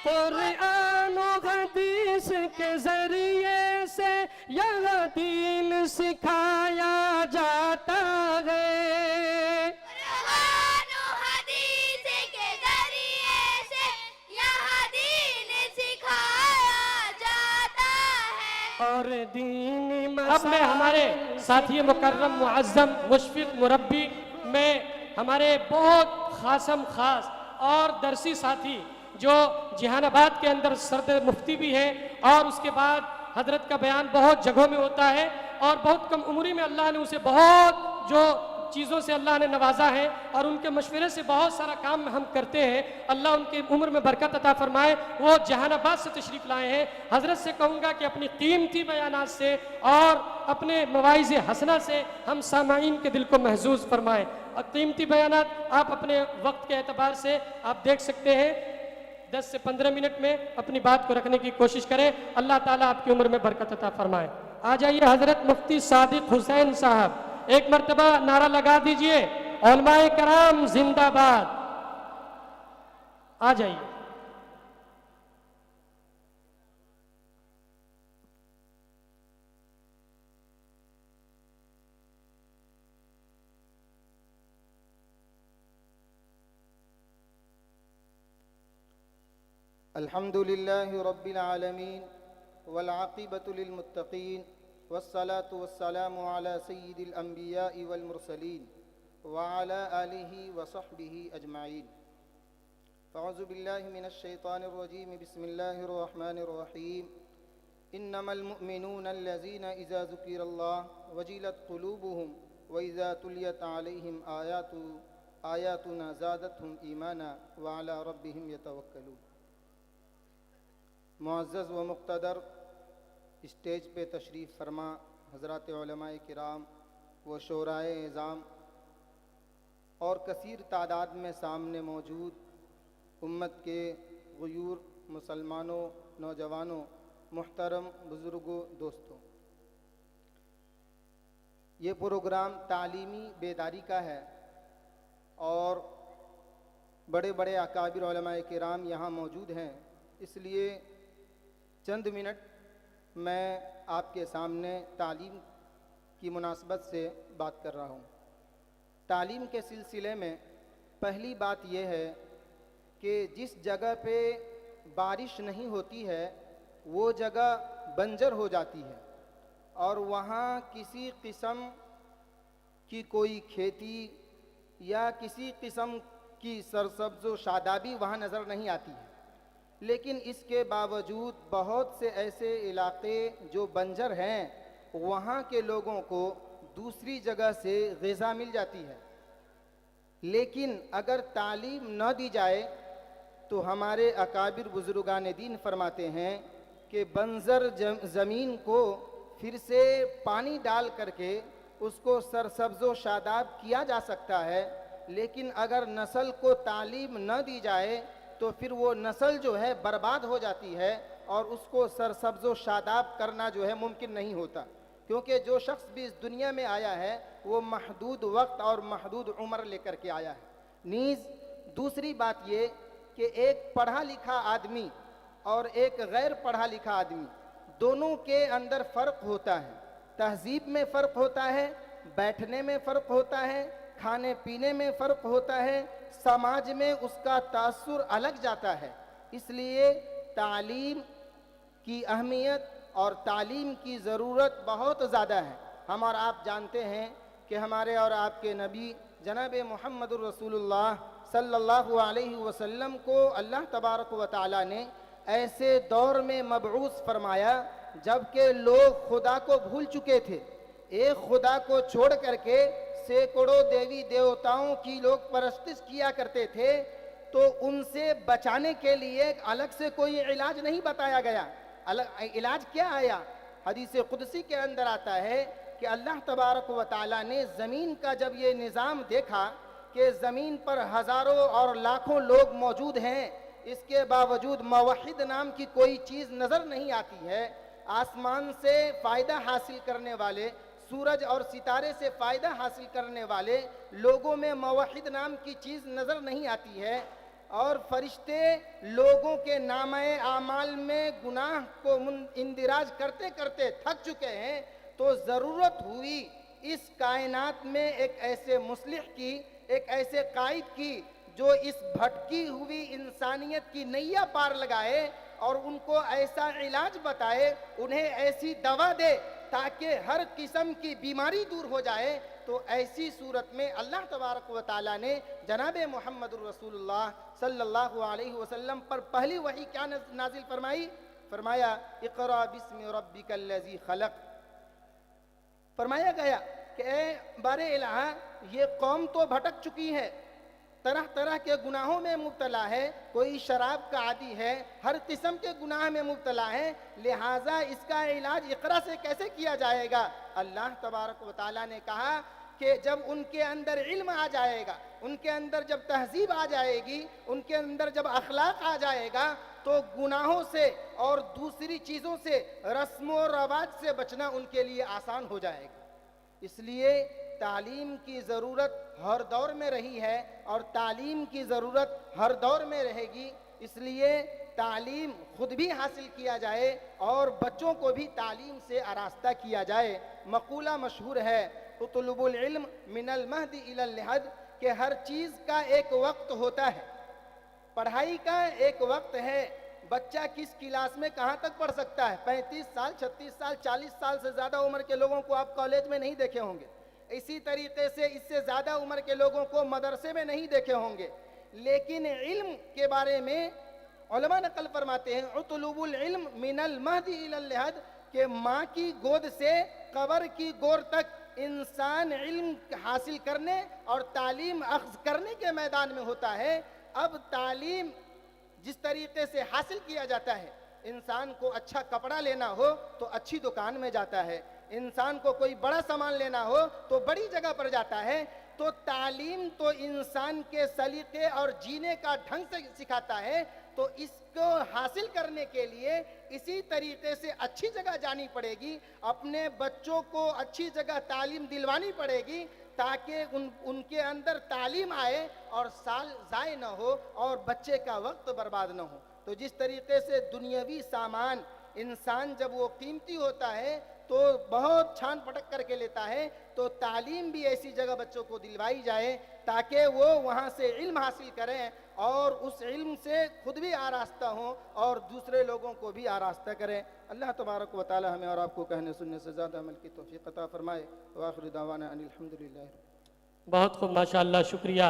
कुरान और हदीस के जरिए से यह दीन सिखाया जाता है। कुरान और हदीस के जरिए से यह दीन सिखाया जाता है। और दीनी अब मैं हमारे साथी मुकर्रम मुअज्जम मुशफिक मुरब्बी में हमारे बहुत खासम खास और दरसी साथी जो जहानाबाद के अंदर सरद मुफ्ती भी है और उसके बाद हजरत का बयान बहुत जगहों में होता है और बहुत कम उम्री में अल्लाह ने उसे बहुत जो चीज़ों से अल्लाह ने नवाजा है और उनके मशवरे से बहुत सारा काम हम करते हैं। अल्लाह उनकी उम्र में बरकत अता फरमाए। वो जहानाबाद से तशरीफ़ लाए हैं। हजरत से कहूँगा कि अपनी कीमती बयानात से और अपने मवाइज़ हसना से हम सामाईन के दिल को महजूज फरमाएँ। और कीमती बयानात आप अपने वक्त के एतबार से आप देख सकते हैं। 10 से 15 मिनट में अपनी बात को रखने की कोशिश करें। अल्लाह ताला आपकी उम्र में बरकत अता फरमाए। आ जाइए हजरत मुफ्ती सादिक हुसैन साहब, एक मर्तबा नारा लगा दीजिए, उलमाए कराम जिंदाबाद। आ जाइए। अल्हम्दुलिल्लाहि रब्बिल आलमीन वल आक़िबतु लिल मुत्तक़ीन वस्सलातु वस्सलामु अला सय्यिदिल अंबियाइ वल मुरसलीन व अला आलिहि व सहबिहि अजमाइन। अऊज़ु बिल्लाहि मिनश शैतानिर रजीम। बिस्मिल्लाहिर रहमानिर रहीम। इन्नमल मुअ्मिनूना अल्लज़ीना इज़ा ज़ुकिरल्लाहु वजिलत क़ुलूबुहुम व इज़ा तुलियत अलैहिम आयातुना ज़ादतहुम ईमाना व अला रब्बिहिम यतवक्कलून। मुअज़्ज़ज़ व मुक़्तदर स्टेज पे तशरीफ़ फरमा हज़रात उलमाए किराम व शोराए इज़ाम और कसीर तादाद में सामने मौजूद उम्मत के ग़यूर मुसलमानों, नौजवानों, मुहतरम बुज़ुर्गों, दोस्तों, ये प्रोग्राम तालीमी बेदारी का है और बड़े बड़े अकाबिर उलमाए किराम यहाँ मौजूद हैं। इसलिए चंद मिनट मैं आपके सामने तालीम की मुनासबत से बात कर रहा हूँ। तालीम के सिलसिले में पहली बात यह है कि जिस जगह पे बारिश नहीं होती है वो जगह बंजर हो जाती है और वहाँ किसी किस्म की कोई खेती या किसी किस्म की सरसब्ज़ व शादाबी वहाँ नज़र नहीं आती है। लेकिन इसके बावजूद बहुत से ऐसे इलाक़े जो बंजर हैं वहाँ के लोगों को दूसरी जगह से ग़िज़ा मिल जाती है। लेकिन अगर तालीम न दी जाए तो हमारे अकाबिर बुज़ुर्गान दीन फरमाते हैं कि बंजर ज़मीन को फिर से पानी डाल करके उसको सरसब्ज़ व शादाब किया जा सकता है। लेकिन अगर नस्ल को तालीम न दी जाए तो फिर वो नस्ल जो है बर्बाद हो जाती है और उसको सरसब्ज़ व शादाब करना जो है मुमकिन नहीं होता, क्योंकि जो शख्स भी इस दुनिया में आया है वो महदूद वक्त और महदूद उम्र लेकर के आया है। नीज़ दूसरी बात ये कि एक पढ़ा लिखा आदमी और एक गैर पढ़ा लिखा आदमी दोनों के अंदर फ़र्क होता है। तहज़ीब में फ़र्क होता है, बैठने में फ़र्क होता है, खाने पीने में फ़र्क होता है, समाज में उसका तासुर अलग जाता है। इसलिए तालीम की अहमियत और तालीम की ज़रूरत बहुत ज़्यादा है। हम और आप जानते हैं कि हमारे और आपके नबी जनाब मुहम्मदुर रसूलुल्लाह सल्लल्लाहु अलैहि वसल्लम को अल्लाह तबारक व तआला ने ऐसे दौर में मबऊस फरमाया जबकि लोग खुदा को भूल चुके थे। एक खुदा को छोड़ करके सैकड़ों देवी देवताओं की लोग परस्तिश किया करते थे, तो उनसे बचाने के लिए अलग से कोई इलाज नहीं बताया गया। अलग इलाज क्या आया? हदीस कुदसी के अंदर आता है कि अल्लाह तबारक व तआला ने ज़मीन का जब ये निज़ाम देखा कि ज़मीन पर हज़ारों और लाखों लोग मौजूद हैं, इसके बावजूद मवहिद नाम की कोई चीज़ नज़र नहीं आती है, आसमान से फ़ायदा हासिल करने वाले, सूरज और सितारे से फ़ायदा हासिल करने वाले लोगों में मवहिद नाम की चीज़ नज़र नहीं आती है, और फरिश्ते लोगों के नामे आमाल में गुनाह को इंदिराज करते करते थक चुके हैं, तो ज़रूरत हुई इस कायनात में एक ऐसे मुस्लिह की, एक ऐसे कायद की जो इस भटकी हुई इंसानियत की नैया पार लगाए और उनको ऐसा इलाज बताए, उन्हें ऐसी दवा दे ताकि हर किस्म की बीमारी दूर हो जाए। तो ऐसी सूरत में अल्लाह तबारक व तआला ने जनाब मोहम्मद रसूलुल्लाह सल्लल्लाहु अलैहि वसल्लम पर पहली वही क्या नाजिल फरमाई? फरमाया इक़रा बिस्मि रब्बिकल्लज़ी खलक़। फरमाया गया कि ए बारे इलाहा, ये कौम तो भटक चुकी है, तरह तरह के गुनाहों में मुब्तला है, कोई शराब का आदी है, हर किस्म के गुनाह में मुब्तला है, लिहाजा इसका इलाज इक़रा से कैसे किया जाएगा? अल्लाह तबारक व तआला ने कहा कि जब उनके अंदर इल्म आ जाएगा, उनके अंदर जब तहजीब आ जाएगी, उनके अंदर जब अखलाक आ जाएगा, तो गुनाहों से और दूसरी चीज़ों से, रस्म व रवाज से बचना उनके लिए आसान हो जाएगा। इसलिए तालीम की ज़रूरत हर दौर में रही है और तालीम की ज़रूरत हर दौर में रहेगी। इसलिए तालीम खुद भी हासिल किया जाए और बच्चों को भी तालीम से आरास्ता किया जाए। मक़ूला मशहूर है, उतलुबुल इल्म मिनल महदी इलल लहद, कि हर चीज़ का एक वक्त होता है, पढ़ाई का एक वक्त है। बच्चा किस क्लास में कहाँ तक पढ़ सकता है? 35 साल, 36 साल, 40 साल से ज़्यादा उम्र के लोगों को आप कॉलेज में नहीं देखे होंगे। इसी तरीके से इससे ज़्यादा उम्र के लोगों को मदरसे में नहीं देखे होंगे। लेकिन इल्म के बारे में उलमा नकल फरमाते हैं, उतलुबुल इल्म मिनल महदी इलल लहद, कि माँ की गोद से कब्र की गोर तक इंसान इल्म हासिल करने और तालीम अख्ज़ करने के मैदान में होता है। अब तालीम जिस तरीके से हासिल किया जाता है, इंसान को अच्छा कपड़ा लेना हो तो अच्छी दुकान में जाता है, इंसान को कोई बड़ा सामान लेना हो तो बड़ी जगह पर जाता है। तो तालीम तो इंसान के सलीके और जीने का ढंग से सिखाता है। तो इसको हासिल करने के लिए इसी तरीके से अच्छी जगह जानी पड़ेगी, अपने बच्चों को अच्छी जगह तालीम दिलवानी पड़ेगी, ताकि उनके अंदर तालीम आए और साल ज़ाय न हो और बच्चे का वक्त बर्बाद न हो। तो जिस तरीके से दुनियावी सामान इंसान जब वो कीमती होता है तो बहुत छान पटक करके लेता है, तो तालीम भी ऐसी जगह बच्चों को दिलवाई जाए ताकि वो वहाँ से इल्म हासिल करें और उस इल्म से खुद भी आरास्ता हों और दूसरे लोगों को भी आरास्ता करें। अल्लाह तबारक व तआला हमें और आपको कहने सुनने से ज़्यादा अमल की तौफीक अता फरमाए। व आखिर दावाना अनिल हम्दुलिल्लाह। बहुत खूब, माशाअल्लाह, शुक्रिया।